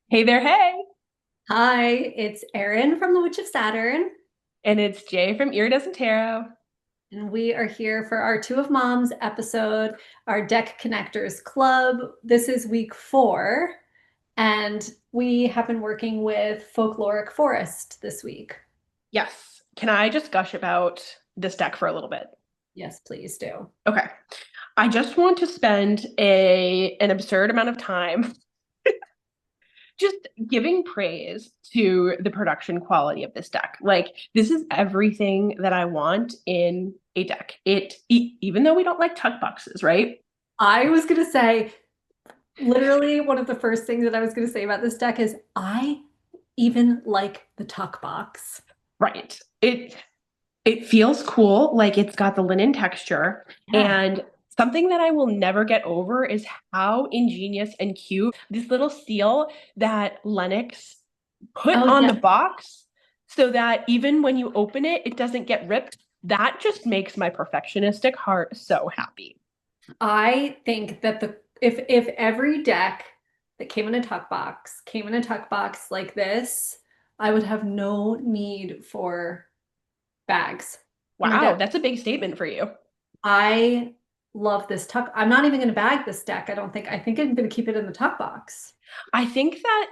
Hey there, hey. Hi, it's Erin from the Witch of Saturn, And it's Jay from Iridescent Tarot. and we are here for our Two of Moms episode, our Deck Connectors Club. This is week 4, and we have been working with Folkloric Forest this week. Yes. Can I just gush about this deck for a little bit? Yes, please do. Okay. I just want to spend an absurd amount of time just giving praise to the production quality of this deck. Like this is everything that I want in a deck. Even though we don't like tuck boxes, right? I was going to say, literally, one of the first things that I was going to say about this deck is I even like the tuck box. Right. It feels cool, like it's got the linen texture. Yeah. And something that I will never get over is how ingenious and cute this little seal that Lennox put Oh, on yeah. the box so that even when you open it, it doesn't get ripped. That just makes my perfectionistic heart so happy. I think that the if every deck that came in a tuck box came in a tuck box like this, I would have no need for bags for my Wow, deck. that's a big statement for you. I love this tuck. I'm not even going to bag this deck. I don't think. I think I'm going to keep it in the tuck box. I think that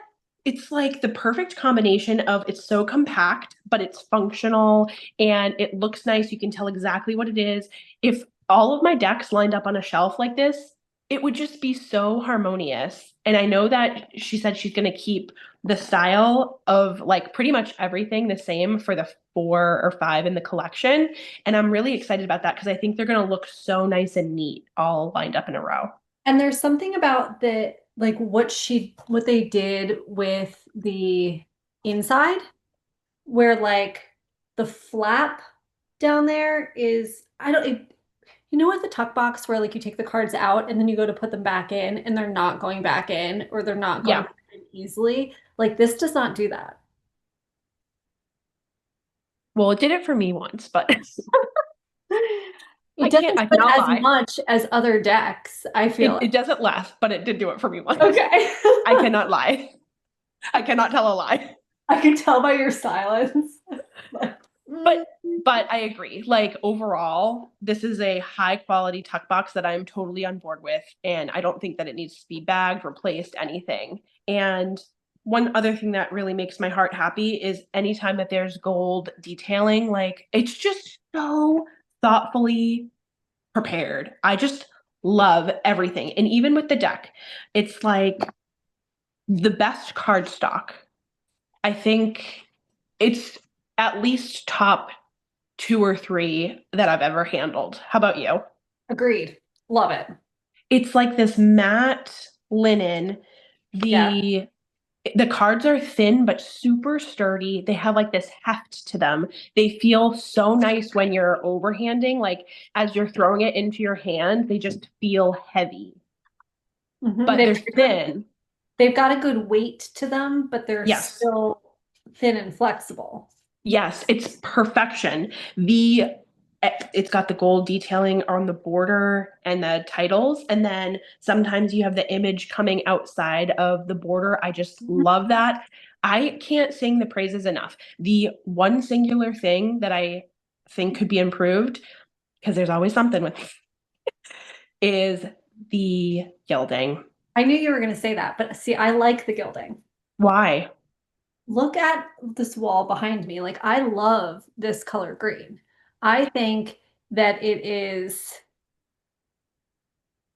it's like the perfect combination of it's so compact, but it's functional and it looks nice. You can tell exactly what it is. If all of my decks lined up on a shelf like this, it would just be so harmonious. And I know that she said she's going to keep the style of like pretty much everything the same for the 4 or 5 in the collection. And I'm really excited about that because I think they're going to look so nice and neat all lined up in a row. And there's something about the like what they did with the inside where like the flap down there is I don't it, you know, at the tuck box where like you take the cards out and then you go to put them back in and they're not going back in or they're not going Yeah. back in easily. Like this does not do that. Well, it did it for me once, but It doesn't I put cannot as lie. much as other decks, I feel It doesn't last, but it did do it for me once. like. Okay. I cannot lie. I cannot tell a lie. I can tell by your silence. Like, But I agree. Like overall, this is a high quality tuck box that I'm totally on board with. And I don't think that it needs to be bagged, replaced, anything. And one other thing that really makes my heart happy is anytime that there's gold detailing, like it's just so thoughtfully prepared. I just love everything. And even with the deck, it's like the best card stock. I think it's at least top 2 or 3 that I've ever handled. How about you? agreed. Love it. It's like this matte linen. Yeah. The cards are thin but super sturdy. They have like this heft to them. They feel so nice when you're overhanding. Like as you're throwing it into your hand, they just feel heavy, Mhm. but they're thin. They've got a good weight to them, but they're Yes. still thin and flexible. Yes, it's perfection. It's got the gold detailing on the border and the titles, and then sometimes you have the image coming outside of the border. I just Mhm. love that. I can't sing the praises enough. The one singular thing that I think could be improved, because there's always something with is the gilding. I knew you were going to say that, but see, I like the gilding. Why? Look at this wall behind me. Like, I love this color green. I think that it is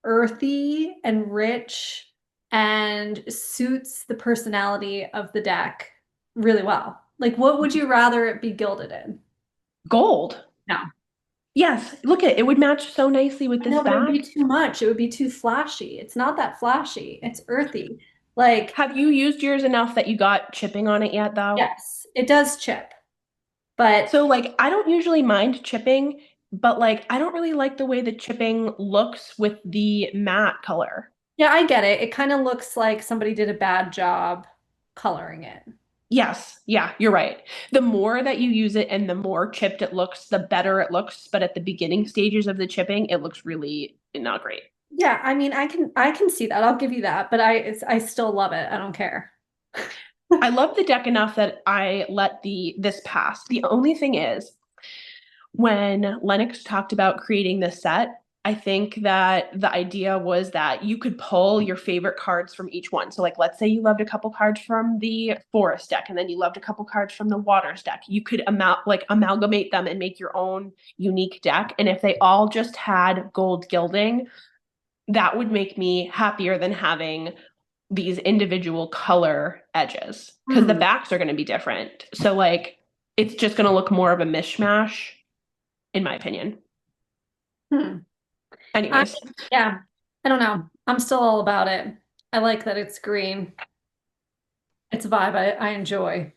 earthy and rich and suits the personality of the deck really well. Like, what would you rather it be gilded in? Gold. No. Yes, look at it. It would match so nicely with I this know, but it would be back. too much. It would be too flashy. It's not that flashy. It's earthy. Like, Have you used yours enough that you got chipping on it yet, though? yes, it does chip, but So, like, I don't usually mind chipping, but like, I don't really like the way the chipping looks with the matte color. yeah, I get it. It kind of looks like somebody did a bad job coloring it. Yes, yeah, you're right. The more that you use it and the more chipped it looks, the better it looks. But at the beginning stages of the chipping, it looks really not great. Yeah, I mean, I can see that. I'll give you that, but I still love it. I don't care. I love the deck enough that I let this pass. The only thing is, when Lennox talked about creating this set, I think that the idea was that you could pull your favorite cards from each one. So, like, let's say you loved a couple cards from the forest deck, and then you loved a couple cards from the waters deck. You could amalgamate them and make your own unique deck. And if they all just had gold gilding, that would make me happier than having these individual color edges, because the Hmm. backs are going to be different. So, like, it's just going to look more of a mishmash, in my opinion. Hmm. I, Anyways, yeah, I don't know. I'm still all about it. I like that it's green. It's a vibe I enjoy.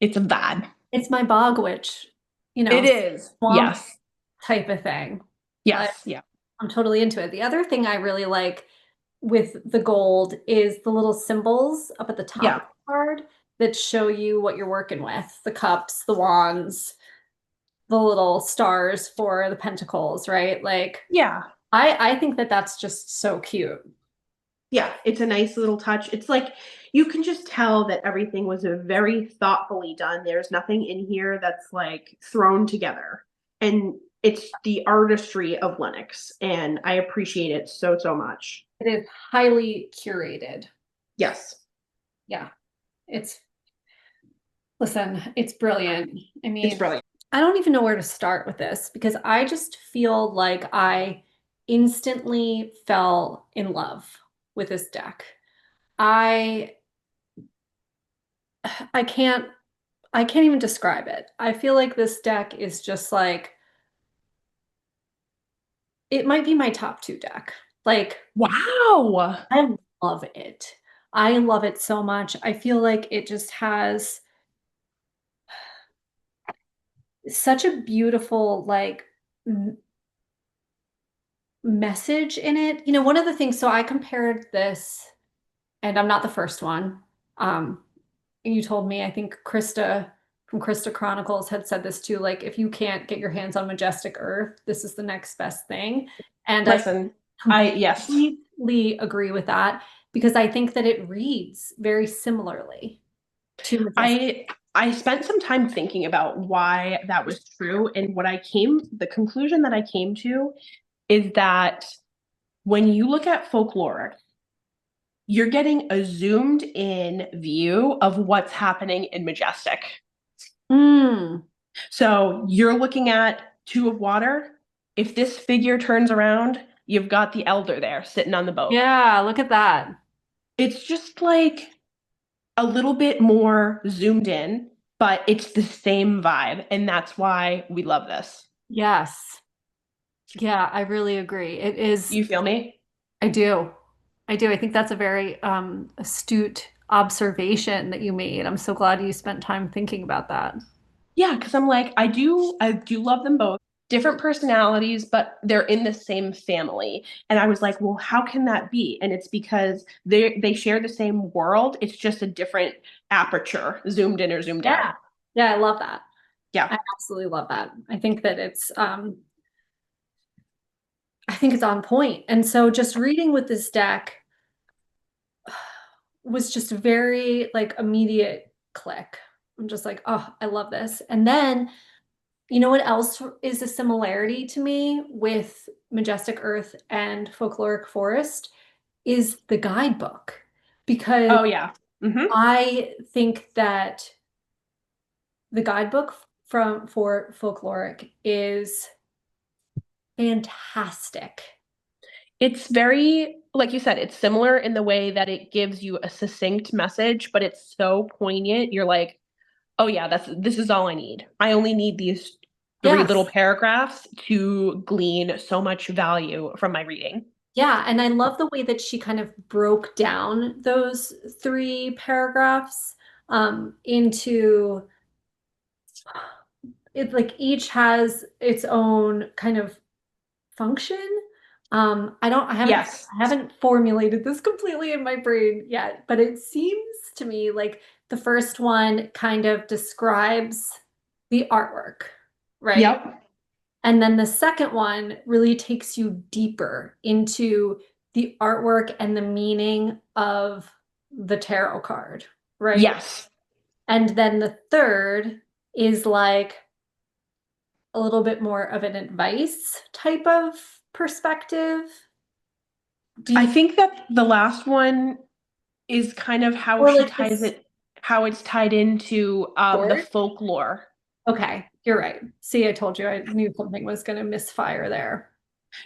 it's a vibe. It's my bog witch, It is. swamp Yes. type of thing. I, Yes. Yeah. I'm totally into it. The other thing I really like with the gold is the little symbols up at the top Yeah. of the card that show you what you're working with. The cups, the wands, the little stars for the pentacles, right? Like Yeah. I think that that's just so cute. Yeah. It's a nice little touch. It's like you can just tell that everything was a very thoughtfully done. There's nothing in here that's like thrown together. And it's the artistry of Lennox. And I appreciate it so, so much. It is highly curated. Yes. Yeah. It's Listen, it's brilliant. I It's mean, brilliant. I don't even know where to start with this because I just feel like I instantly fell in love with this deck. I I can't I can't even describe it. I feel like this deck is just like it might be my top two deck. Like Wow. I love it. I love it so much. I feel like it just has such a beautiful like message in it. One of the things, so I compared this, and I'm not the first one. Um, you told me, I think Krista from Krista Chronicles had said this too, like if you can't get your hands on Majestic Earth, this is the next best thing. And I Listen, yes. completely agree with that because I think that it reads very similarly to Majestic. I spent some time thinking about why that was true, and the conclusion that I came to is that when you look at folkloric, you're getting a zoomed in view of what's happening in Majestic. Mm, So you're looking at two of water. If this figure turns around, you've got the elder there sitting on the boat. yeah, look at that. It's just like a little bit more zoomed in, but it's the same vibe. And that's why we love this. Yes. Yeah, I really agree. It is. You feel me? I do. I do. I think that's a very astute observation that you made. I'm so glad you spent time thinking about that. Yeah, because I'm like, I do love them both. Different personalities, but they're in the same family. And I was like, well, how can that be? And it's because they share the same world. It's just a different aperture, zoomed in or zoomed out. Yeah. Yeah, I love that. Yeah. I absolutely love that. I think it's on point. And so just reading with this deck was just a very like immediate click. I'm just like, oh, I love this. And then you know what else is a similarity to me with Majestic Earth and Folkloric Forest is the guidebook because Oh yeah. Hmm. I think that the guidebook for folkloric is fantastic. It's very, like you said, it's similar in the way that it gives you a succinct message, but it's so poignant. You're like, oh yeah, this is all I need. I only need these three little Yes. paragraphs to glean so much value from my reading. Yeah, and I love the way that she kind of broke down those three paragraphs into it like each has its own kind of function. Yes. I haven't formulated this completely in my brain yet, but it seems to me like the first one kind of describes the artwork, right? Yep. And then the second one really takes you deeper into the artwork and the meaning of the tarot card, right? Yes. And then the third is like a little bit more of an advice type of perspective. Do I you, think that the last one is kind of how or she like ties this it, how it's tied into the sword? folklore. Okay, you're right. See, I told you I knew something was going to misfire there.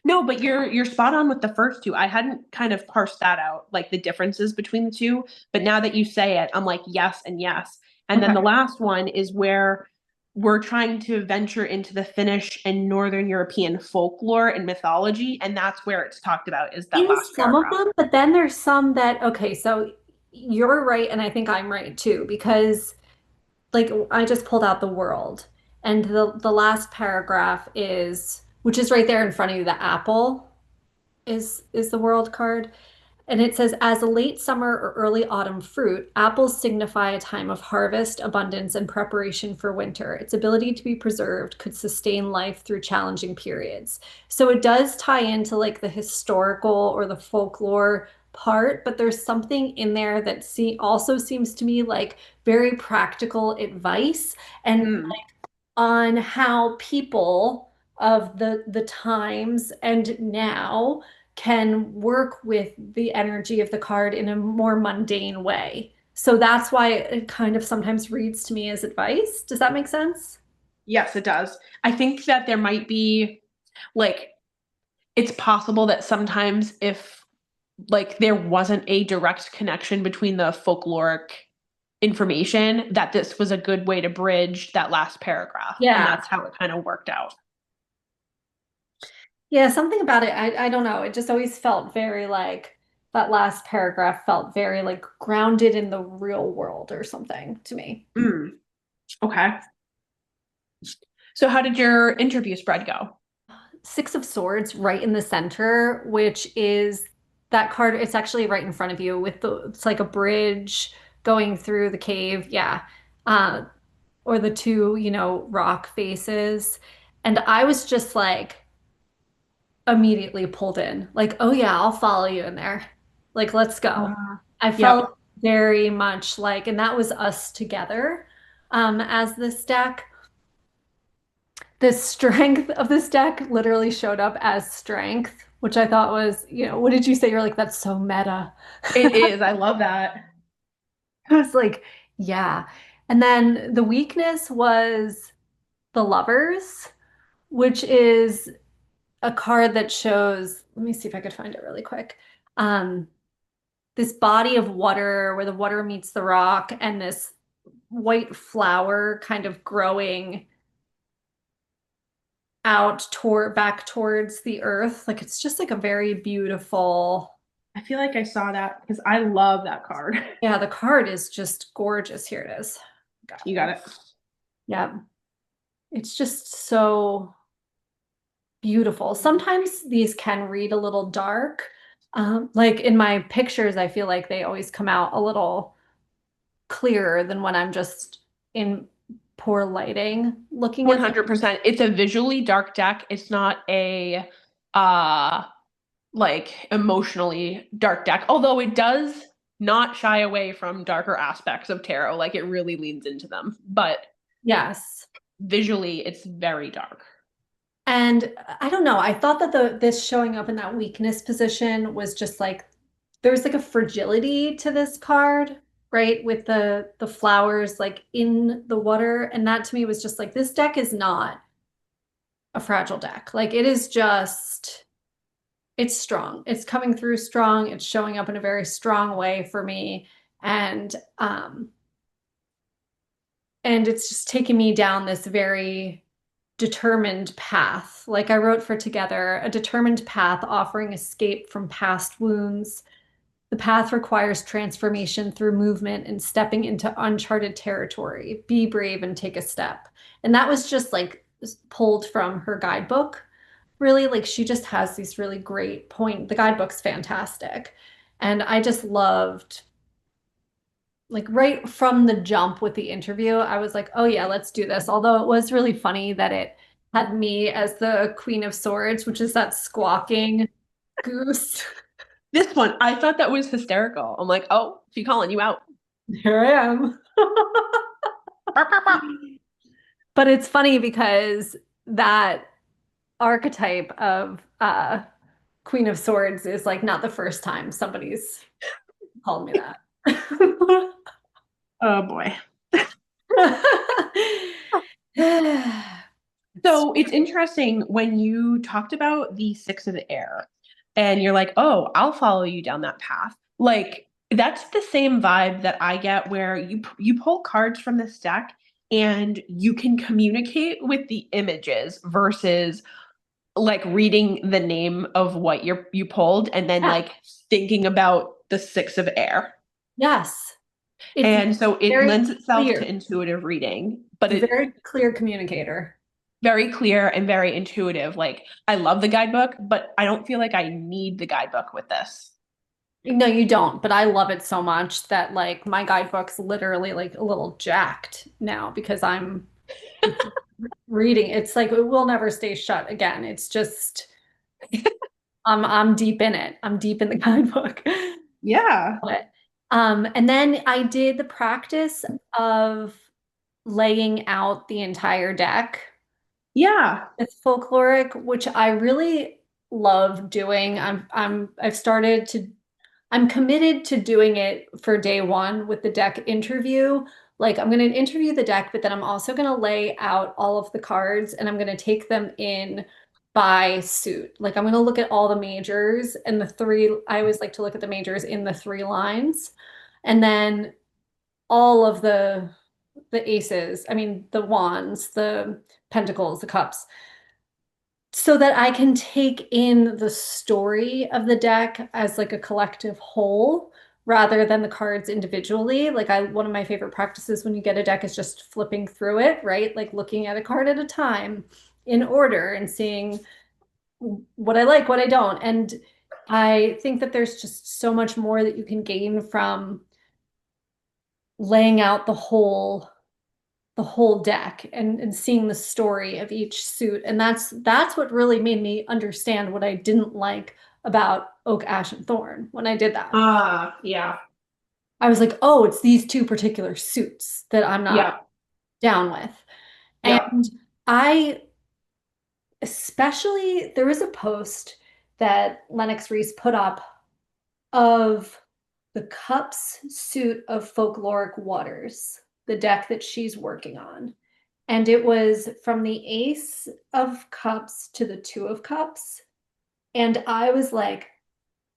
No, but you're spot on with the first two. I hadn't kind of parsed that out, like the differences between the two, but now that you say it, I'm like yes and yes. And then Okay. the last one is where we're trying to venture into the Finnish and Northern European folklore and mythology, and that's where it's talked about is that In last some of paragraph. them, but then there's some that, okay, so you're right, and I think I'm right too, because like I just pulled out the world, and the last paragraph is, which is right there in front of you, the apple is the world card. And it says, as a late summer or early autumn fruit, apples signify a time of harvest, abundance, and preparation for winter. Its ability to be preserved could sustain life through challenging periods. So it does tie into like the historical or the folklore part, but there's something in there that also seems to me like very practical advice and Mm. on how people of the times and now can work with the energy of the card in a more mundane way. So that's why it kind of sometimes reads to me as advice. Does that make sense? Yes, it does. I think that there might be like it's possible that sometimes if like there wasn't a direct connection between the folkloric information, that this was a good way to bridge that last paragraph. And Yeah. that's how it kind of worked out. Yeah, something about it, I don't know. It just always felt very like that last paragraph felt very like grounded in the real world or something to me. Mm, okay. So how did your interview spread go? Six of Swords right in the center, which is that card. It's actually right in front of you with it's like a bridge going through the cave. Yeah. Uh, or the two, rock faces. And I was just like immediately pulled in, like, oh yeah, I'll follow you in there. Like, let's go. Uh, I yep. felt very much like, and that was us together as this deck. The strength of this deck literally showed up as strength, which I thought was, what did you say? You're like, that's so meta. It is. I love that. I was like, yeah. And then the weakness was the lovers, which is a card that shows, let me see if I could find it really quick. Um, this body of water where the water meets the rock and this white flower kind of growing out toward back towards the earth. Like it's just like a very beautiful. I feel like I saw that because I love that card. Yeah, the card is just gorgeous. Here it is. Got You got it. it. Yeah. It's just so beautiful. Sometimes these can read a little dark. Like in my pictures, I feel like they always come out a little clearer than when I'm just in poor lighting looking at them. 100%. It's a visually dark deck. It's not a uh like emotionally dark deck, although it does not shy away from darker aspects of tarot. Like it really leans into them, but Yes. visually it's very dark. And I don't know. I thought that this showing up in that weakness position was just like there's like a fragility to this card, right? With the flowers like in the water. And that to me was just like this deck is not a fragile deck. Like it is just it's strong. It's coming through strong. It's showing up in a very strong way for me. And and it's just taking me down this very determined path. Like I wrote for Together, a determined path offering escape from past wounds. The path requires transformation through movement and stepping into uncharted territory. Be brave and take a step. And that was just like pulled from her guidebook. Really, like she just has these really great point. The guidebook's fantastic. And I just loved like right from the jump with the interview, I was like, oh yeah, let's do this. Although it was really funny that it had me as the Queen of Swords, which is that squawking goose. This one, I thought that was hysterical. I'm like, oh, she calling you out. Here I am. But it's funny because that archetype of Queen of Swords is like not the first time somebody's called me that. Oh boy. So it's interesting when you talked about the Six of the Air and you're like, oh, I'll follow you down that path. Like that's the same vibe that I get where you pull cards from this deck and you can communicate with the images versus like reading the name of what you pulled and then Yeah. like thinking about the Six of Air. Yes. It's And so it very lends itself to clear. intuitive reading, but It's a it very clear communicator. very clear and very intuitive. Like I love the guidebook, but I don't feel like I need the guidebook with this. No, you don't, but I love it so much that like my guidebook's literally like a little jacked now because I'm reading. It's like it will never stay shut again. It's just I'm deep in it. I'm deep in the guidebook. Yeah. But, and then I did the practice of laying out the entire deck. Yeah. It's folkloric, which I really love doing. I've started to I'm committed to doing it for day one with the deck interview. Like I'm going to interview the deck, but then I'm also going to lay out all of the cards and I'm going to take them in by suit. Like I'm going to look at all the majors and the three, I always like to look at the majors in the three lines. And then all of the aces, I mean the wands, the pentacles, the cups, so that I can take in the story of the deck as like a collective whole rather than the cards individually. Like one of my favorite practices when you get a deck is just flipping through it, right? Like looking at a card at a time in order and seeing what I like, what I don't. And I think that there's just so much more that you can gain from laying out the whole deck and seeing the story of each suit. And that's what really made me understand what I didn't like about Oak, Ash, and Thorn when I did that. Yeah. I was like, oh, it's these two particular suits that I'm not Yeah. down with. Yeah. And I especially there was a post that Lennox Reese put up of the Cups suit of Folkloric Waters, the deck that she's working on. And it was from the Ace of Cups to the Two of Cups. And I was like,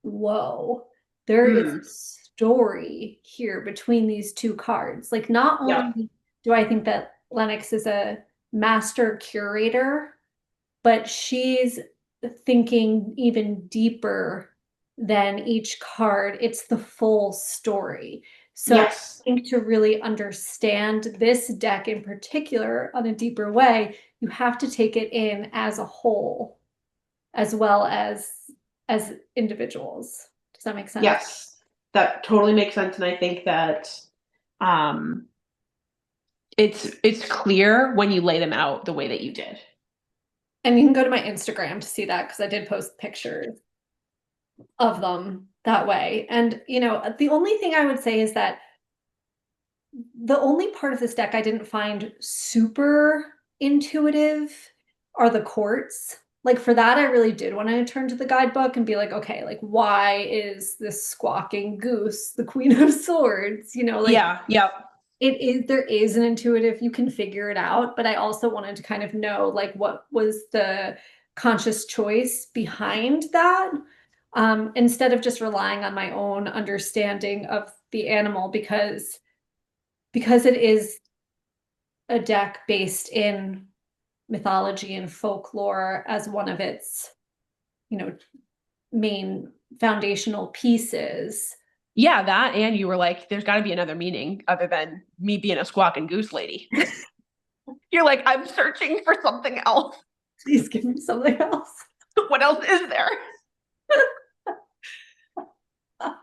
whoa, there is a Mm. story here between these two cards. Like, not Yeah. only do I think that Lennox is a master curator, but she's thinking even deeper than each card. It's the full story. So I Yes. think to really understand this deck in particular on a deeper way, you have to take it in as a whole as well as individuals. Does that make sense? Yes. That totally makes sense. And I think that um it's clear when you lay them out the way that you did. And you can go to my Instagram to see that because I did post pictures of them that way. And the only thing I would say is that the only part of this deck I didn't find super intuitive are the courts. Like for that, I really did want to turn to the guidebook and be like, okay, like why is this squawking goose the Queen of Swords? Like Yeah. Yeah. there is an intuitive, you can figure it out, but I also wanted to kind of know like what was the conscious choice behind that, instead of just relying on my own understanding of the animal because it is a deck based in mythology and folklore as one of its, you know, main foundational pieces. Yeah, that and you were like, there's got to be another meaning other than me being a squawking goose lady. You're like, I'm searching for something else. Please give me something else. What else is there?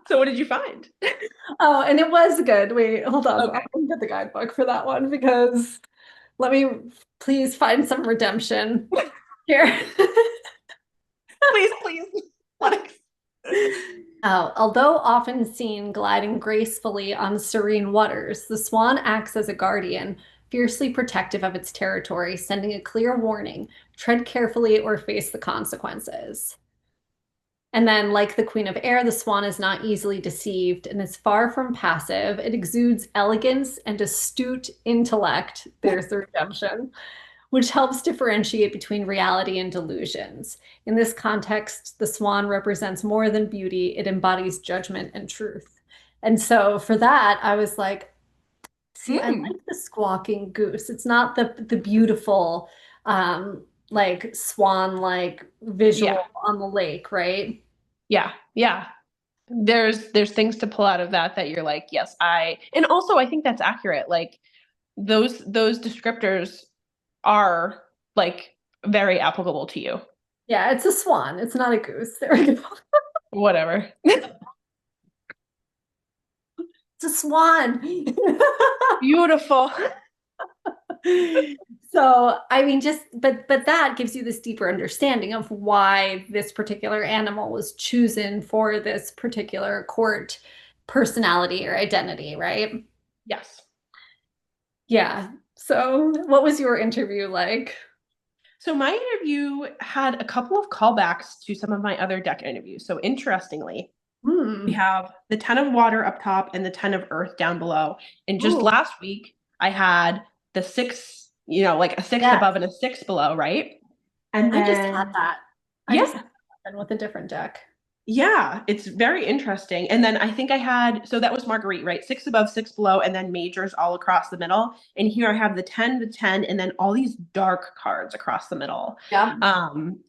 So what did you find? Oh, and it was good. Wait, hold on. Okay. I'll get the guidebook for that one because let me please find some redemption here. Please, please. Like, Although often seen gliding gracefully on serene waters, the swan acts as a guardian, fiercely protective of its territory, sending a clear warning: tread carefully or face the consequences. And then, like the Queen of Air, the swan is not easily deceived and is far from passive. It exudes elegance and astute intellect. There's the redemption, which helps differentiate between reality and delusions. In this context, the swan represents more than beauty, it embodies judgment and truth. And so for that, I was like, see, I Mm. like the squawking goose. It's not the beautiful like swan like Yeah. visual on the lake, right? Yeah. Yeah. There's things to pull out of that you're like, yes, and also I think that's accurate. Like those descriptors are like very applicable to you. Yeah, it's a swan. It's not a goose. There we go. Whatever. It's a swan. Beautiful. So, I mean, just but that gives you this deeper understanding of why this particular animal was chosen for this particular court personality or identity, right? Yes. Yeah. So, what was your interview like? So my interview had a couple of callbacks to some of my other deck interviews. So interestingly, we Hmm. have the 10 of water up top and the 10 of earth down below. And just Ooh, last week, I had the six, like a six yeah. above and a six below, right? And I just had then, that. I just yeah, had that with a different deck. yeah, it's very interesting. And then I think I had, so that was Marguerite, right? Six above, six below, and then majors all across the middle. And here I have the 10, and then all these dark cards across the middle. Yeah.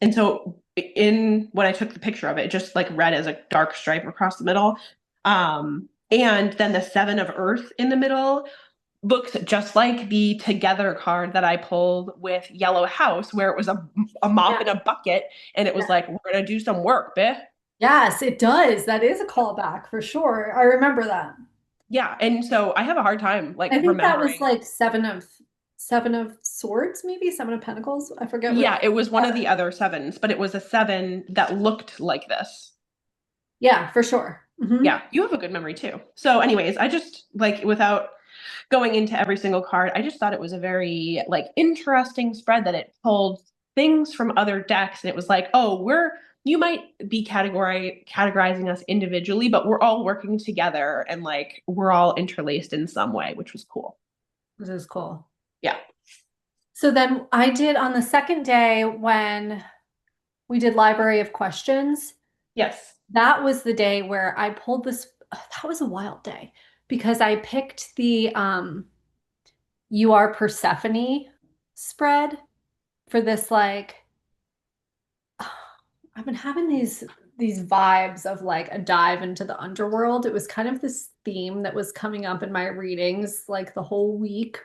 And so in when I took the picture of it, just like red as a dark stripe across the middle. And then the seven of earth in the middle looks just like the together card that I pulled with yellow house, where it was a mop Yeah. and a bucket. And it was Yeah. like, we're going to do some work, bitch. Yes, it does. That is a callback for sure. I remember that. Yeah, and so I have a hard time like I think that was remembering. like seven of swords, maybe seven of pentacles. I forget which. Yeah, it was one of the other sevens, but it was a seven that looked like this. Yeah, for sure. Yeah, you have a good memory too. So anyways, I just like without going into every single card, I just thought it was a very like interesting spread that it pulled things from other decks and it was like, "Oh, you might be categorizing us individually, but we're all working together and like we're all interlaced in some way," which was cool. This is cool. Yeah. So then I did on the second day when we did Library of Questions. Yes. That was the day where I pulled this. That was a wild day because I picked the You Are Persephone spread for this like I've been having these vibes of like a dive into the underworld. It was kind of this theme that was coming up in my readings like the whole week.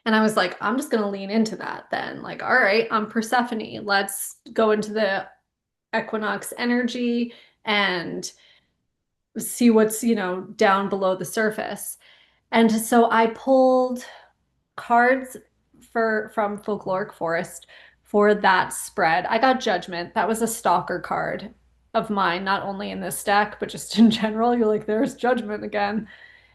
And I was like, I'm just going to lean into that then. Like, all right, I'm Persephone. Let's go into the equinox energy and see what's, down below the surface. And so I pulled cards from Folkloric Forest for that spread. I got Judgment. That was a stalker card of mine, not only in this deck, but just in general. You're like, there's Judgment again.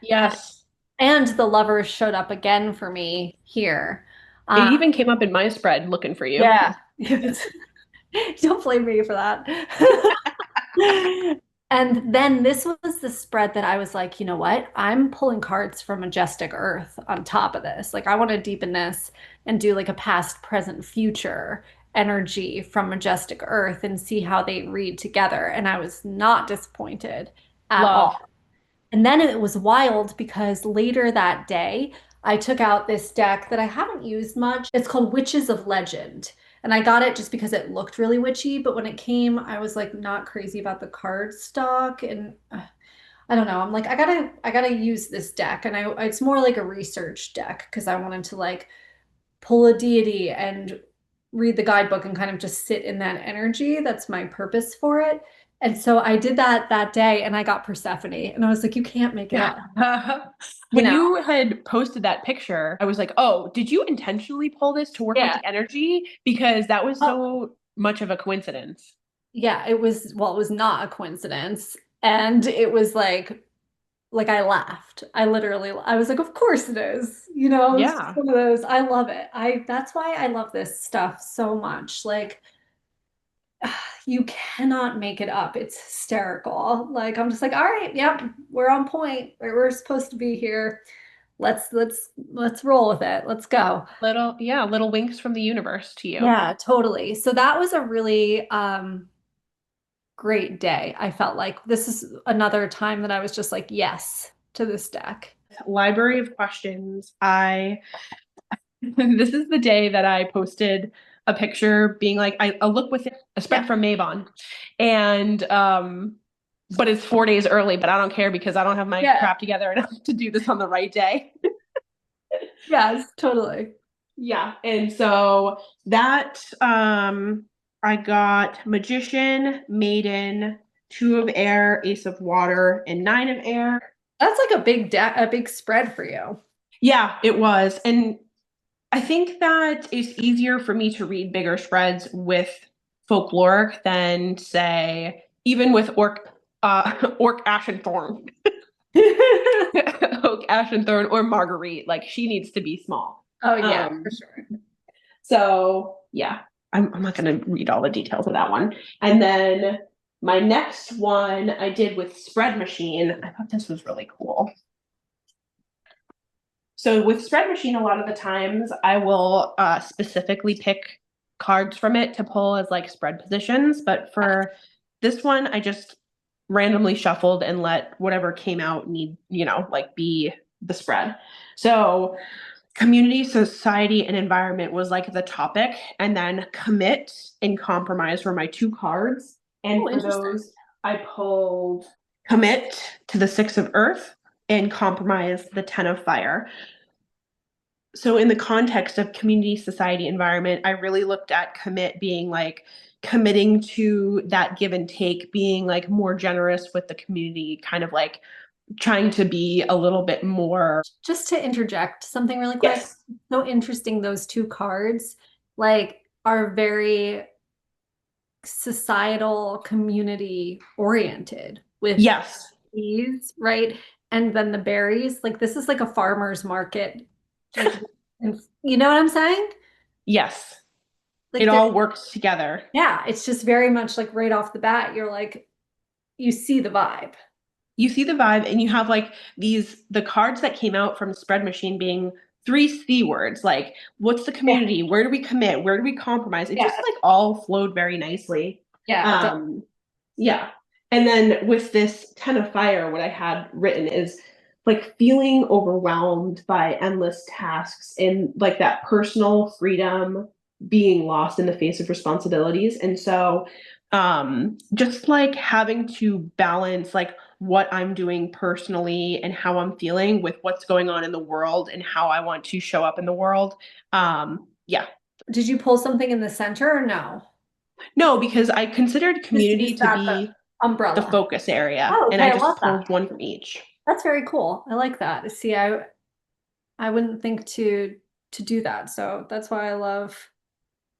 Yes. And the Lovers showed up again for me here. It Uh, even came up in my spread looking for you. yeah. Don't blame me for that. And then this was the spread that I was like, you know what? I'm pulling cards from Majestic Earth on top of this. Like, I want to deepen this and do like a past, present, future energy from Majestic Earth and see how they read together. And I was not disappointed at Love. all. And then it was wild because later that day, I took out this deck that I haven't used much. It's called Witches of Legend. And I got it just because it looked really witchy, but when it came, I was like not crazy about the card stock and I don't know. I'm like I gotta use this deck and it's more like a research deck because I wanted to like pull a deity and read the guidebook and kind of just sit in that energy. That's my purpose for it. And so I did that day and I got Persephone and I was like, you can't make it up. You When know? you had posted that picture, I was like, oh, did you intentionally pull this to work with Yeah. the energy? Because that was Oh, so much of a coincidence. yeah, it was, well, it was not a coincidence. And it was like I laughed. I was like, of course it is. It's just Yeah. one of those. I love it. That's why I love this stuff so much. Like you cannot make it up. It's hysterical. Like I'm just like, all right, yep, we're on point. We're supposed to be here. Let's roll with it. Let's go. Little winks from the universe to you. Yeah, totally. So that was a really great day. I felt like this is another time that I was just like, yes to this deck. Library of questions. This is the day that I posted a picture being like, I look with a spread Yeah. from Mavon. And but it's 4 days early, but I don't care because I don't have my Yeah. crap together enough to do this on the right day. Yes, totally. Yeah. And so that I got Magician, Maiden, Two of Air, Ace of Water, and Nine of Air. That's like a big spread for you. Yeah, it was. And I think that it's easier for me to read bigger spreads with folkloric than say even with orc ash and thorn. Oak ash and thorn or Marguerite. Like she needs to be small. Oh yeah, for sure. So yeah, I'm not gonna read all the details of that one. And then my next one I did with Spread Machine. I thought this was really cool. So with Spread Machine, a lot of the times I will specifically pick cards from it to pull as like spread positions. But for this one, I just randomly shuffled and let whatever came out like be the spread. So community, society, and environment was like the topic. And then commit and compromise were my two cards. And Oh, for interesting. those, I pulled commit to the Six of Earth and compromise the Ten of Fire. So in the context of community, society, environment, I really looked at commit being like committing to that give and take, being like more generous with the community, kind of like trying to be a little bit more. Just to interject something really quick. Yes. So interesting, those two cards like are very societal community oriented with Yes. these, right? And then the berries, like this is like a farmer's market. Like, you know what I'm saying? Yes. Like It there, all works together. yeah, it's just very much like right off the bat, you're like, you see the vibe. You see the vibe and you have like the cards that came out from Spread Machine being three C words, like what's the Yeah, community? Where do we commit? Where do we compromise? It yeah, just like all flowed very nicely. yeah. Um, yeah. And then with this Ten of Fire, what I had written is like feeling overwhelmed by endless tasks and like that personal freedom being lost in the face of responsibilities. And so just like having to balance like what I'm doing personally and how I'm feeling with what's going on in the world and how I want to show up in the world. Yeah. Did you pull something in the center or no? No, because I considered Just community use to that the be the umbrella. focus area, Oh, and okay, I I love just that. pulled one from each. That's very cool. I like that. See, I wouldn't think to do that. So that's why I love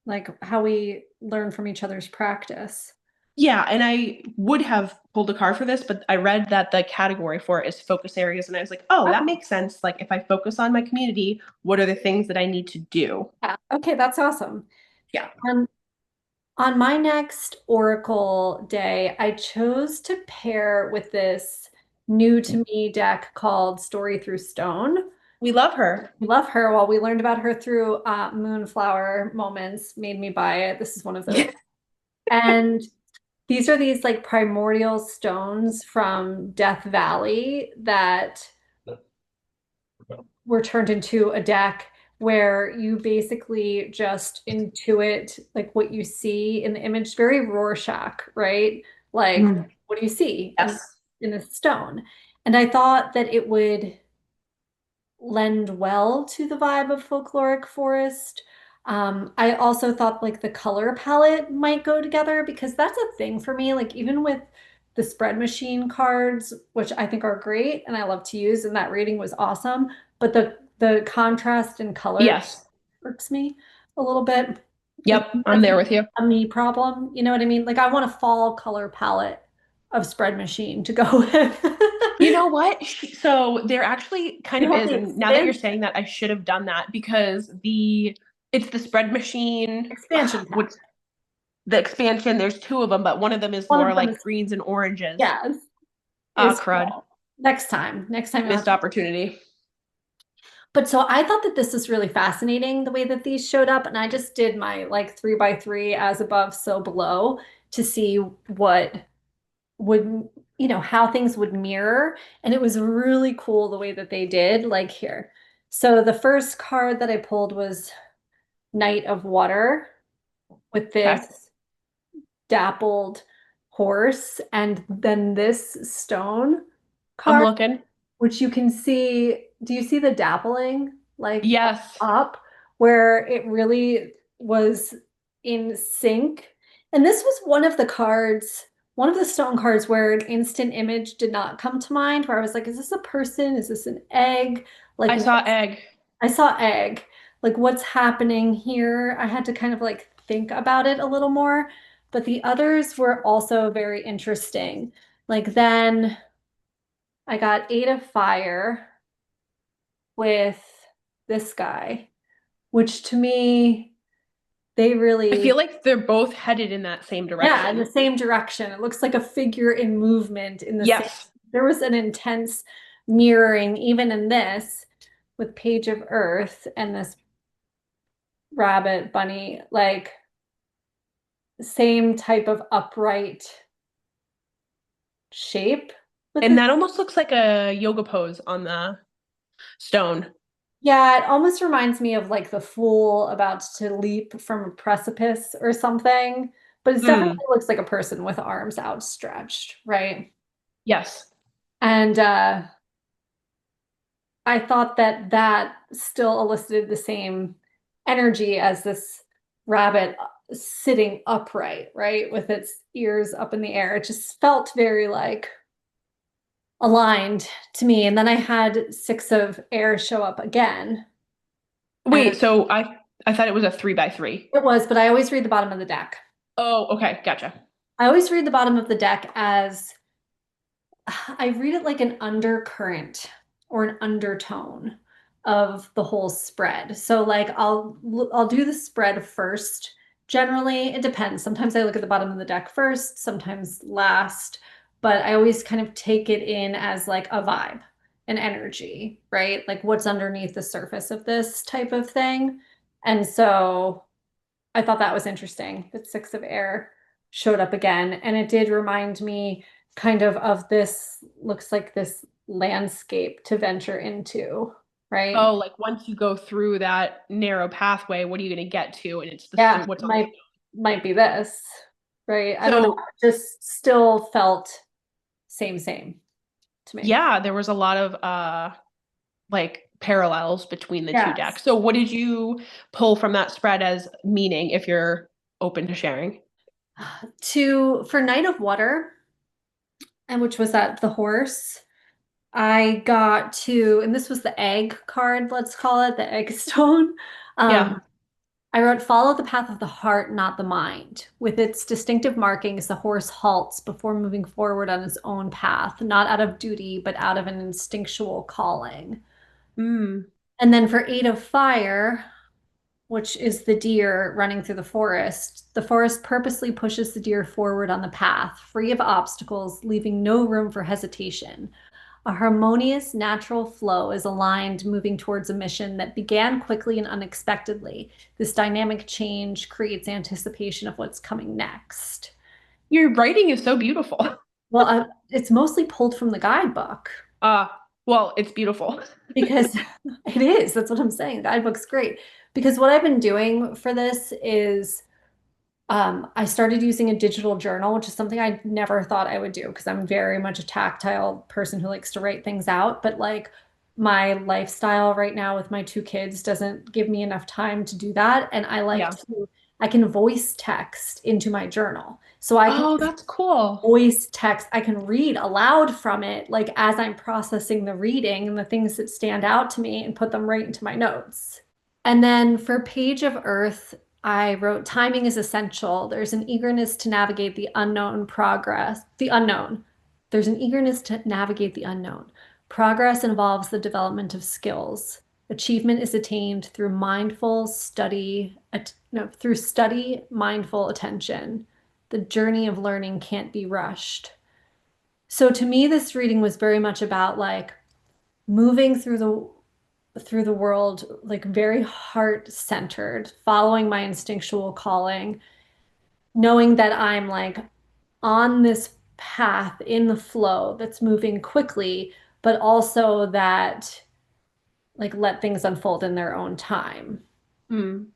like how we learn from each other's practice. Yeah, and I would have pulled a card for this, but I read that the category for it is focus areas, and I was like, oh, that Oh, makes sense. Like, if I focus on my community, what are the things that I need to do? yeah. Okay, that's awesome. Yeah. Um, on my next Oracle day, I chose to pair with this new to me deck called Story Through Stone. We love her. We love her. Well, we learned about her through Moonflower Moments, made me buy it. This is one of those. Yeah. And these are these like primordial stones from Death Valley that were turned into a deck where you basically just intuit like what you see in the image, very Rorschach, right? Like, Mm. what do you see Yes. in a stone? And I thought that it would lend well to the vibe of Folkloric Forest. I also thought like the color palette might go together because that's a thing for me. Like even with the spread machine cards, which I think are great and I love to use, and that reading was awesome. But the contrast and color Yes. irks me a little bit. Maybe Yep. I'm that's there with you. a me problem. You know what I mean? Like I want a fall color palette of spread machine to go with. You know what? So there actually kind You of have is, the and now that you're expansion saying that, I should have done that because it's the spread machine, expansion pack. which the expansion. There's two of them, but one of them is One more of them like is, greens and oranges. yes, Ah, is crud, fall. Next time you'll have missed to. opportunity. But so I thought that this was really fascinating the way that these showed up, and I just did my like 3 by 3 as above, so below to see what would, how things would mirror. And it was really cool the way that they did, like here. So the first card that I pulled was Knight of Water with Okay, this dappled horse, and then this stone I'm card, looking. which you can see. Do you see the dappling like Yes, up where it really was in sync? And this was one of the cards, one of the stone cards where an instant image did not come to mind, where I was like, is this a person? Is this an egg? Like I saw what's egg. I saw egg. Like what's happening here? I had to kind of like think about it a little more, but the others were also very interesting. Like then I got Eight of Fire with this guy, which to me, they I feel really, like they're both headed in that same yeah, in the direction. same direction. It looks like a figure in movement in the same. Yes, There was an intense mirroring even in this with Page of Earth and this rabbit bunny, like same type of upright shape with and this. that almost looks like a yoga pose on the stone. Yeah, it almost reminds me of like the fool about to leap from a precipice or something, but it definitely Hmm. looks like a person with arms outstretched, right? Yes. And I thought that that still elicited the same energy as this rabbit sitting upright, right? With its ears up in the air. It just felt very like aligned to me. And then I had Six of Air show up again. And Wait, so I thought it was a 3 by 3. it was, but I always read the bottom of the deck. Oh, okay, gotcha. I always read the bottom of the deck as I read it like an undercurrent or an undertone of the whole spread. So like I'll do the spread first. Generally, it depends. Sometimes I look at the bottom of the deck first, sometimes last, but I always kind of take it in as like a vibe, an energy, right? Like what's underneath the surface of this type of thing. And so I thought that was interesting that Six of Air showed up again. And it did remind me kind of this, looks like this landscape to venture into, right? Oh, like once you go through that narrow pathway, what are you going to get to? And it's Yeah, what's on the might be this, right? I don't know. so It just still felt same to me. yeah, there was a lot of like parallels between the two Yes. decks. So what did you pull from that spread as meaning if you're open to sharing? For Knight of Water, and which was that the horse. I got to, and this was the egg card, let's call it the egg stone. Yeah. Um, I wrote, follow the path of the heart, not the mind. With its distinctive markings, the horse halts before moving forward on its own path, not out of duty, but out of an instinctual calling. Mm. And then for Eight of Fire, which is the deer running through the forest purposely pushes the deer forward on the path, free of obstacles, leaving no room for hesitation. A harmonious, natural flow is aligned, moving towards a mission that began quickly and unexpectedly. This dynamic change creates anticipation of what's coming next. Your writing is so beautiful. Well, it's mostly pulled from the guidebook Uh, well, it's beautiful. because it is. That's what I'm saying. The guidebook's great. Because what I've been doing for this is I started using a digital journal, which is something I never thought I would do because I'm very much a tactile person who likes to write things out. But like my lifestyle right now with my two kids doesn't give me enough time to do that. And Yeah. I can voice text into my journal. So I can Oh, that's cool. voice text, I can read aloud from it, like as I'm processing the reading and the things that stand out to me and put them right into my notes. And then for Page of Earth, I wrote timing is essential. There's an eagerness to navigate the unknown progress, the unknown. There's an eagerness to navigate the unknown. Progress involves the development of skills. Achievement is attained through mindful study, no, through study, mindful attention. The journey of learning can't be rushed. So to me, this reading was very much about like moving through the world, like very heart-centered, following my instinctual calling, knowing that I'm like on this path in the flow that's moving quickly, but also that like let things unfold in their own time. Mm.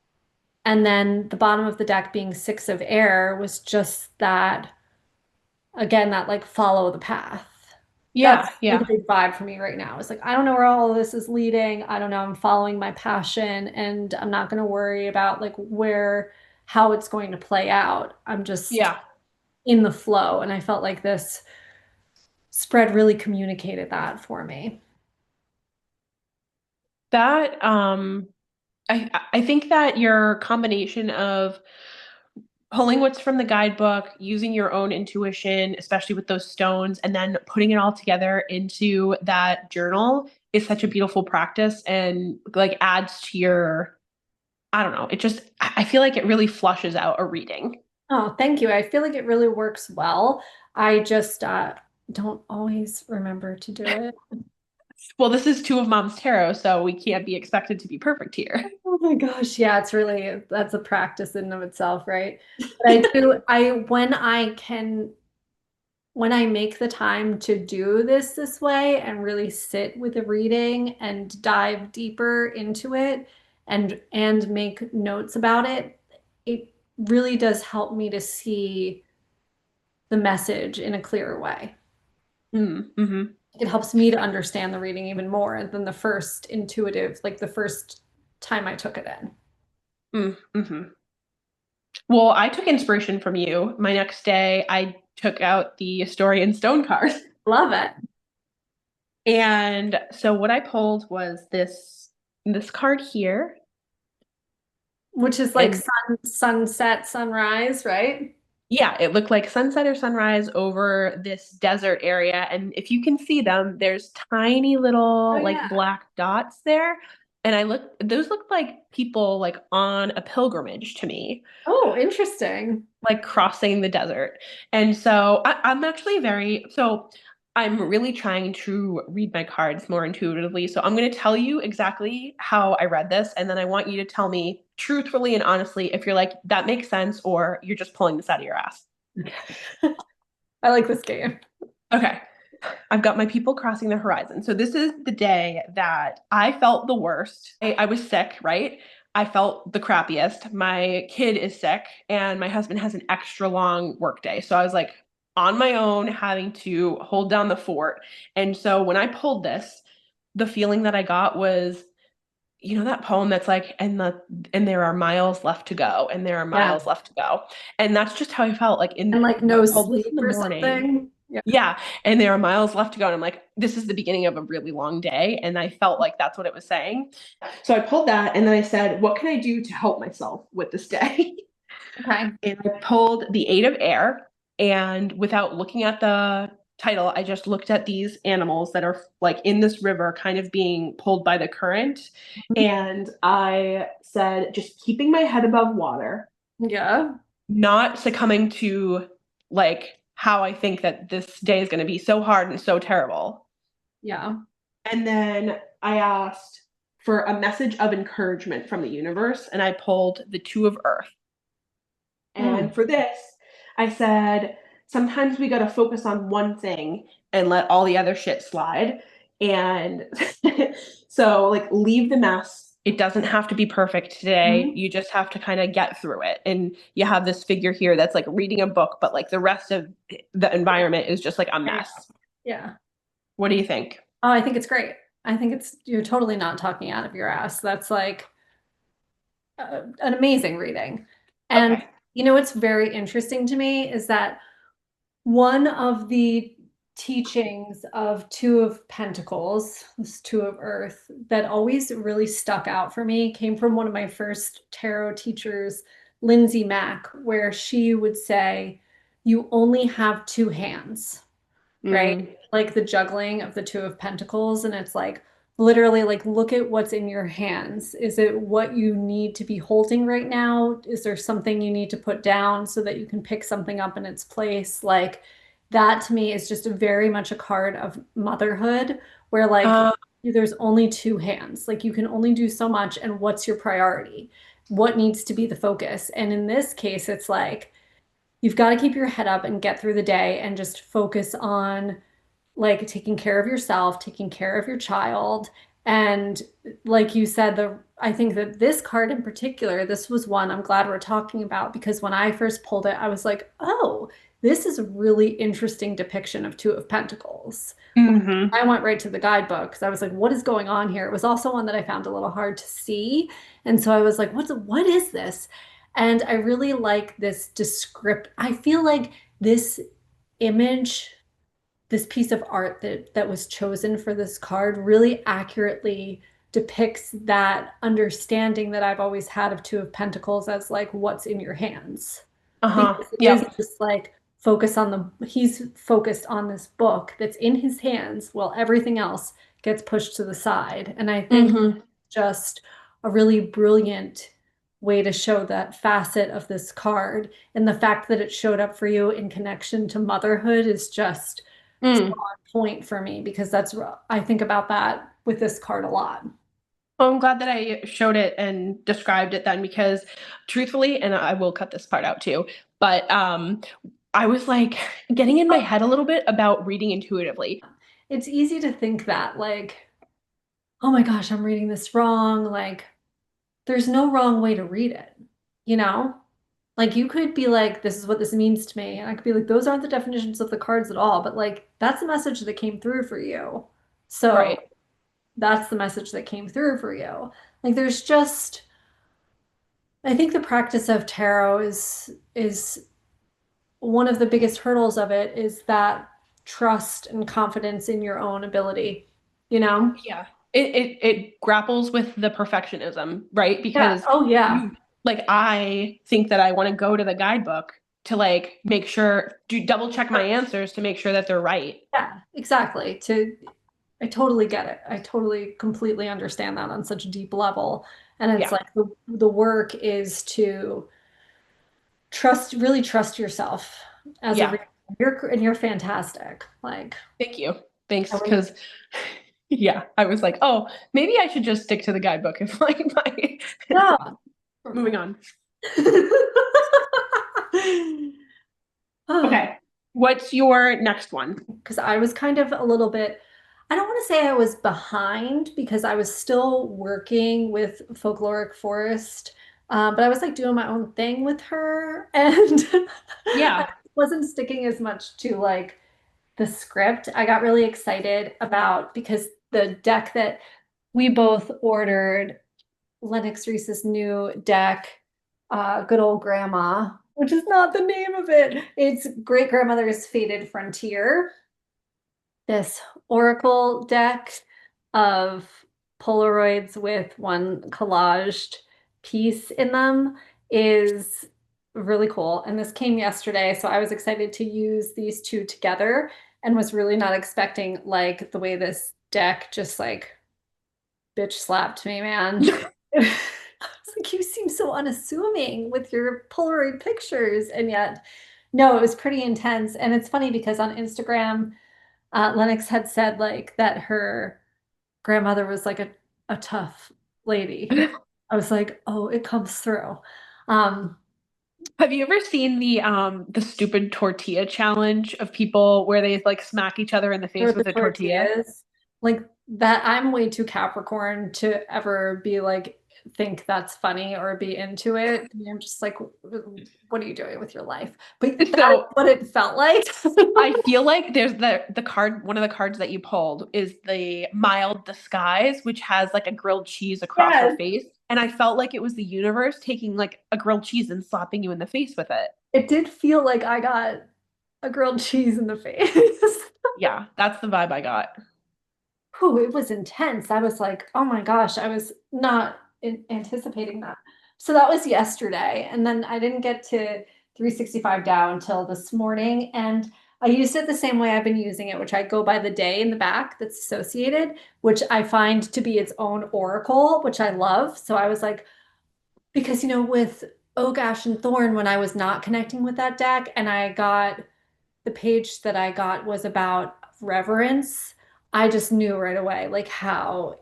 And then the bottom of the deck being six of air was just that, again, that like follow the path. Yeah, That's like yeah, a big vibe for me right now. It's like, I don't know where all of this is leading. I don't know. I'm following my passion and I'm not going to worry about like how it's going to play out. I'm just yeah. in the flow. And I felt like this spread really communicated that for me. That I think that your combination of pulling what's from the guidebook, using your own intuition, especially with those stones, and then putting it all together into that journal is such a beautiful practice and like adds to your, I don't know, it just, I feel like it really flushes out a reading. Oh, thank you. I feel like it really works well. I just don't always remember to do it. Well, this is two of mom's tarot, so we can't be expected to be perfect here. Oh my gosh, yeah, it's really that's a practice in and of itself, right? But I do I when I make the time to do this way and really sit with the reading and dive deeper into it and make notes about it, it really does help me to see the message in a clearer way. Mm-hmm. It helps me to understand the reading even more than the first intuitive, like the first time I took it in. Mm-hmm. Well, I took inspiration from you. My next day, I took out the story in stone card. Love it. And so what I pulled was this card here. Which is like And sunset, sunrise, right? yeah, it looked like sunset or sunrise over this desert area. And if you can see them, there's tiny Oh little like yeah. black dots there. And those looked like people like on a pilgrimage to me, Oh, interesting. like crossing the desert. And so I'm really trying to read my cards more intuitively. So I'm going to tell you exactly how I read this. And then I want you to tell me truthfully and honestly if you're like, that makes sense, or you're just pulling this out of your ass. I like this game. Okay. I've got my people crossing the horizon. So this is the day that I felt the worst. I was sick, right? I felt the crappiest. My kid is sick, and my husband has an extra long work day. So I was like on my own, having to hold down the fort. And so when I pulled this, the feeling that I got was, you know, that poem that's like, and there are miles left to go, and there are Yeah. miles left to go. And that's just how I felt like And like I no pulled this in sleep the or morning. something. Yeah. Yeah. And there are miles left to go. And I'm like, this is the beginning of a really long day. And I felt like that's what it was saying. So I pulled that and then I said, what can I do to help myself with this day? Okay. And I pulled the Eight of Air. And without looking at the title, I just looked at these animals that are like in this river, kind of being pulled by the current. And I said, just keeping my head above water, Yeah. not succumbing to like how I think that this day is going to be so hard and so terrible. Yeah. And then I asked for a message of encouragement from the universe, and I pulled the Two of Earth. Mm. And for this, I said, sometimes we got to focus on one thing and let all the other shit slide. And so, like, leave the mess. It doesn't have to be perfect today. Mhm. You just have to kind of get through it. And you have this figure here that's like reading a book, but like the rest of the environment is just like a Yeah. mess. Yeah. What do you think? Oh, I think it's great. I think you're totally not talking out of your ass. That's like an amazing reading. And Okay. you know what's very interesting to me is that one of the teachings of Two of Pentacles, this Two of Earth, that always really stuck out for me came from one of my first tarot teachers, Lindsay Mack, where she would say, you only have two hands. Mm. right? Like the juggling of the Two of Pentacles, and it's like literally like look at what's in your hands. Is it what you need to be holding right now? Is there something you need to put down so that you can pick something up in its place? Like that to me is just very much a card of motherhood where like Uh, there's only two hands. Like you can only do so much, and what's your priority? What needs to be the focus? And in this case, it's like you've got to keep your head up and get through the day and just focus on like taking care of yourself, taking care of your child. And like you said, I think that this card in particular, this was one I'm glad we're talking about because when I first pulled it, I was like, oh, this is a really interesting depiction of Two of Pentacles. mhm. I went right to the guidebook because I was like, what is going on here? It was also one that I found a little hard to see. And so I was like, what is this? And I really like this descript. I feel like this image, this piece of art that was chosen for this card really accurately depicts that understanding that I've always had of Two of Pentacles as like what's in your hands. Uh-huh. Because it is Yep. just like he's focused on this book that's in his hands while everything else gets pushed to the side. And I think Hmm. just a really brilliant way to show that facet of this card. And the fact that it showed up for you in connection to motherhood is just so Mm. on point for me because I think about that with this card a lot. Well, I'm glad that I showed it and described it then because truthfully, and I will cut this part out too, but I was like getting in my head a little bit about reading intuitively. It's easy to think that, like, oh my gosh, I'm reading this wrong. Like, there's no wrong way to read it, you know? Like, you could be like, this is what this means to me. And I could be like, those aren't the definitions of the cards at all. But, like, that's the message that came through for you. So, Right. that's the message that came through for you. Like, there's just, I think the practice of tarot is one of the biggest hurdles of it is that trust and confidence in your own ability, you know? Yeah. It grapples with the perfectionism, right? Yeah. Because Oh, yeah. you like I think that I want to go to the guidebook to like make sure do double check my answers to make sure that they're right. Yeah, exactly. I totally get it. I totally completely understand that on such a deep level. And it's Yeah. like the work is to really trust yourself as a Yeah. reader. And you're fantastic. Like, Thank you. I Thanks. really, Because yeah, I was like, oh, maybe I should just stick to the guidebook if like my yeah. moving on. Okay. What's your next one? Because I was kind of a little bit, I don't want to say I was behind because I was still working with Folkloric Forest, but I was like doing my own thing with her and I Yeah. wasn't sticking as much to like the script. I got really excited about because the deck that we both ordered, Lennox Reese's new deck, Good Old Grandma, which is not the name of it. It's Great Grandmother's Faded Frontier, this oracle deck of Polaroids with one collaged piece in them is really cool. And this came yesterday, so I was excited to use these two together and was really not expecting like the way this deck just like bitch slapped me, man. I was like, you seem so unassuming with your Polaroid pictures. And yet, no, it was pretty intense. And it's funny because on Instagram, Lennox had said like that her grandmother was like a tough lady. I was like, oh, it comes through. Um, Have you ever seen the stupid tortilla challenge of people where they like smack each other in the or face the with a tortilla? tortillas, like that, I'm way too Capricorn to ever be like, think that's funny or be into it. I'm just like, what are you doing with your life? But that is So what it felt like. I feel like there's the card, one of the cards that you pulled is the mild disguise, which has like a grilled cheese across her Yes, face. And I felt like it was the universe taking like a grilled cheese and slapping you in the face with it. it did feel like I got a grilled cheese in the face. Yeah, that's the vibe I got. Whew, it was intense. I was like, oh my gosh, I was not anticipating that. So that was yesterday. And then I didn't get to 365 Dow until this morning. And I used it the same way I've been using it, which I go by the day in the back that's associated, which I find to be its own oracle, which I love. So I was like, because with Oak, Ash, and Thorn, when I was not connecting with that deck, and I got the page that I got was about reverence, I just knew right away like how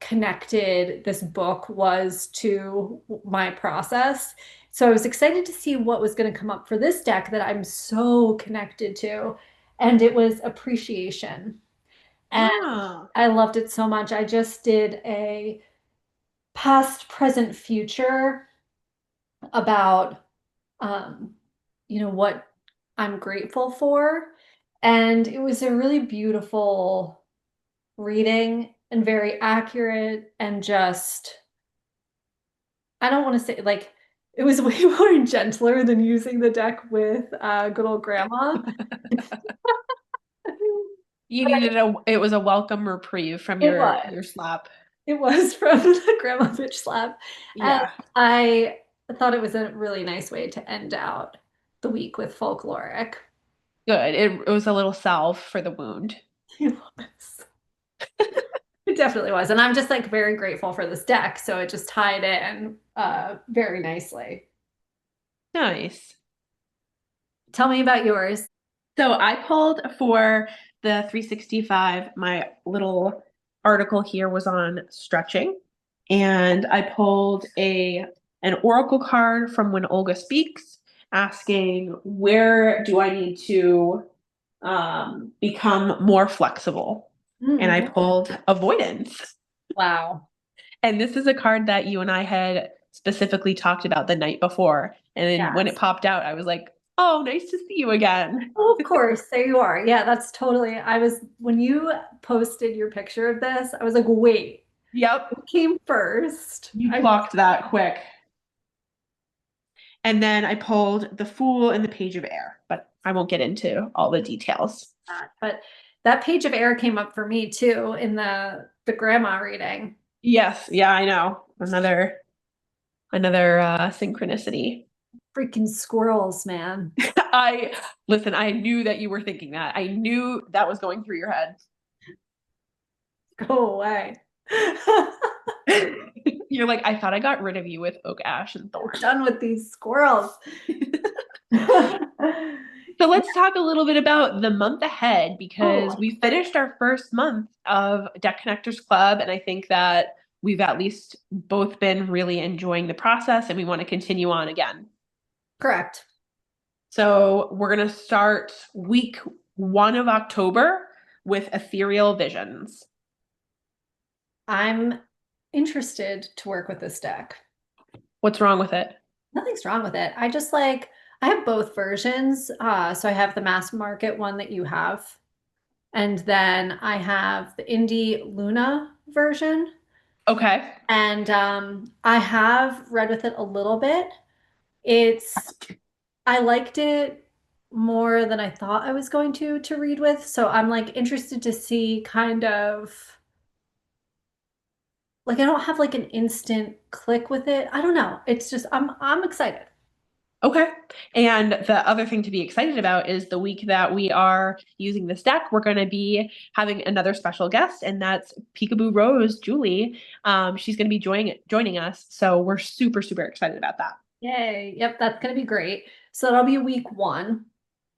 connected this book was to my process. So I was excited to see what was going to come up for this deck that I'm so connected to. And it was appreciation. And Ah, I loved it so much. I just did a past, present, future about what I'm grateful for. And it was a really beautiful reading and very accurate and just, I don't want to say like, it was way more gentler than using the deck with good old grandma. you But needed it was a welcome reprieve from it your was. slap. It was from the grandma bitch slap. And Yeah, I thought it was a really nice way to end out the week with folkloric. good. It was a little salve for the wound. It was. It definitely was. And I'm just like very grateful for this deck. So it just tied in very nicely. Nice. Tell me about yours. So I pulled for the 365. My little article here was on stretching, and I pulled an oracle card from When Olga Speaks, asking where do I need to become more flexible, and I Mm, pulled avoidance. wow. And this is a card that you and I had specifically talked about the night before, and then when it Yes. popped out, I was like, "Oh, nice to see you again." Oh, of course. There you are. Yeah, that's totally. When you posted your picture of this, I was like, wait, Yep. what came first? You clocked that quick. And then I pulled the Fool and the Page of Air, but I won't get into all the details. But that page of air came up for me too in the grandma reading. Yes, yeah, I know. Another synchronicity. Freaking squirrels, man. I listen, I knew that you were thinking that. I knew that was going through your head. Go away. You're like, I thought I got rid of you with Oak, Ash, and Thorn. Done with these squirrels. So let's talk a little bit about the month ahead because Oh, we finished our first month of Deck Connectors Club, and I think that we've at least both been really enjoying the process and we want to continue on again. correct. So we're going to start week 1 of October with Ethereal Visions. I'm interested to work with this deck. What's wrong with it? Nothing's wrong with it. I have both versions. So I have the mass market one that you have, and then I have the indie Luna version. Okay. And I have read with it a little bit. It's I liked it more than I thought I was going to read with. So I'm like interested to see kind of like I don't have like an instant click with it. I don't know. It's just I'm excited. Okay. And the other thing to be excited about is the week that we are using this deck, we're going to be having another special guest, and that's Peekaboo Rose, Julie. She's going to be joining us. So we're super, super excited about that. Yay. Yep, that's gonna be great. So that'll be week one.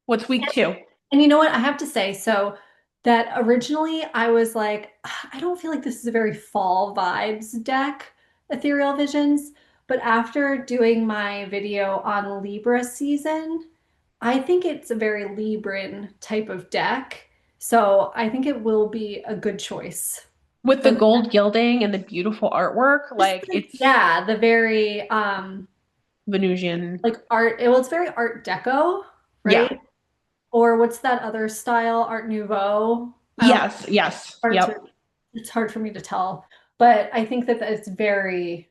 What's week 2? And you know what? I have to say, so that originally I was like, I don't feel like this is a very fall vibes deck, Ethereal Visions. But after doing my video on Libra season, I think it's a very Libran type of deck. So I think it will be a good choice With for the gold gilding and the beautiful artwork, just like like, it's yeah, the very Venusian. like art, well, it's very art deco, right? Yeah. Or what's that other style? Art Nouveau. I don't Yes. Yes. hard to Yep. it's hard for me to tell. But I think that it's very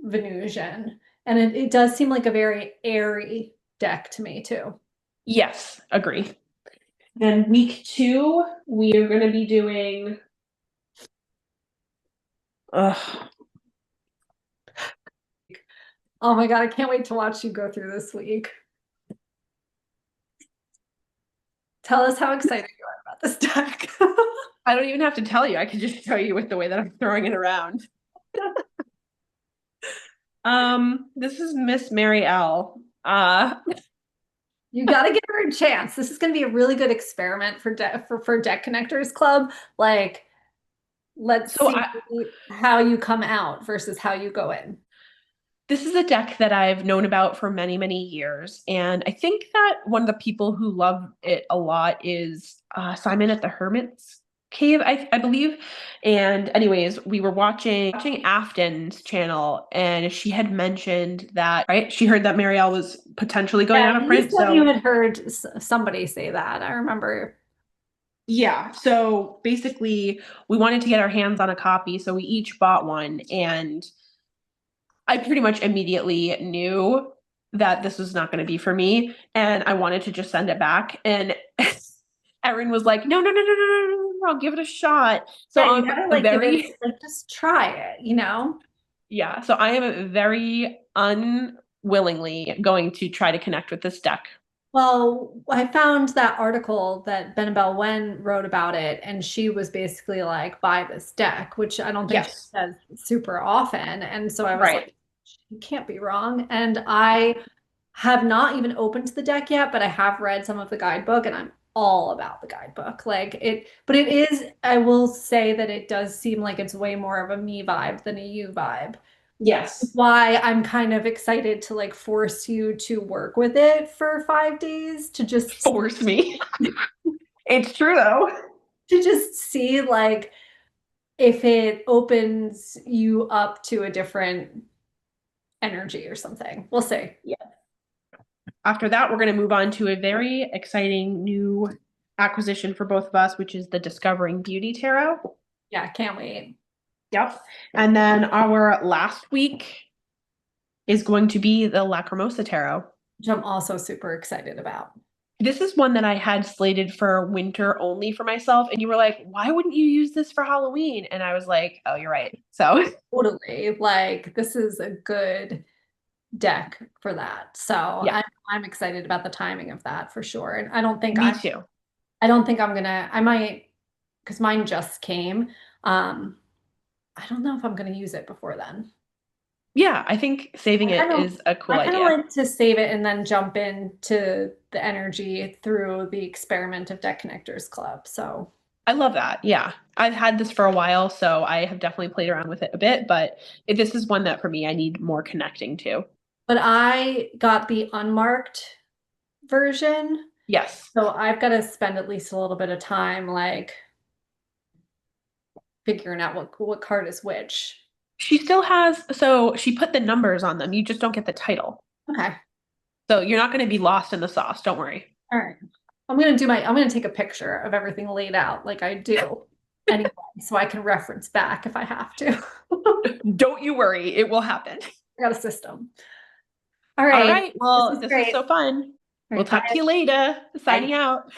Venusian. And it does seem like a very airy deck to me too. Yes. Agree. Then week 2, we are going to be doing. Ugh. Oh my God, I can't wait to watch you go through this week. Tell us how excited you are about this deck. I don't even have to tell you. I can just show you with the way that I'm throwing it around. This is Miss Mary L. You got to give her a chance. This is going to be a really good experiment for Deck Connectors Club. Like, let's So see how you come out versus how you go in. This is a deck that I've known about for many, many years. And I think that one of the people who love it a lot is Simon at the Hermit's Cave, I believe. And anyways, we were watching Afton's channel, and she had mentioned that, right? She heard that Marielle was potentially going out of print. So you had heard somebody say that. I remember. Yeah. So basically, we wanted to get our hands on a copy. So we each bought one, and I pretty much immediately knew that this was not going to be for me, and I wanted to just send it back. And Erin was like, "No, no, no, no, no, no, no, no, I'll give it a shot." So Yeah, you I'm gotta, like, very, just try it, you know? yeah. So I am very unwillingly going to try to connect with this deck. Well, I found that article that Bennabelle Wen wrote about it, and she was basically like, buy this deck, which I don't think she Yes. says super often. And so I was Right. like, you can't be wrong. And I have not even opened the deck yet, but I have read some of the guidebook, and I'm all about the guidebook. Like it, but it is, I will say that it does seem like it's way more of a me vibe than a you vibe. Yes. Why I'm kind of excited to like force you to work with it for 5 days to just Force me. It's true though. see like if it opens you up to a different energy or something. We'll see. Yeah. After that, we're going to move on to a very exciting new acquisition for both of us, which is the Discovering Beauty Tarot. Yeah, can't wait. Yep. And then our last week is going to be the Lacrimosa Tarot. Which I'm also super excited about. This is one that I had slated for winter only for myself. And you were like, why wouldn't you use this for Halloween? And I was like, oh, you're right. So Totally. Like this is a good deck for that. So yeah, I'm excited about the timing of that for sure. And me too. I don't think I'm gonna, I might, because mine just came. I don't know if I'm gonna use it before then. Yeah, I think saving it is a cool I kind of idea. like to save it and then jump into the energy through the experiment of Deck Connectors Club. So I love that. Yeah. I've had this for a while, so I have definitely played around with it a bit, but this is one that for me I need more connecting to. but I got the unmarked version. Yes. So I've got to spend at least a little bit of time like figuring out what card is which. She still has, so she put the numbers on them. You just don't get the title. Okay. So you're not going to be lost in the sauce. Don't worry. All right. I'm gonna take a picture of everything laid out like I do anyway, so I can reference back if I have to. Don't you worry. It will happen. I got a system. All All right. right. Well, This is this was great. so fun. All We'll right, talk to bye. you later. Signing Bye. out.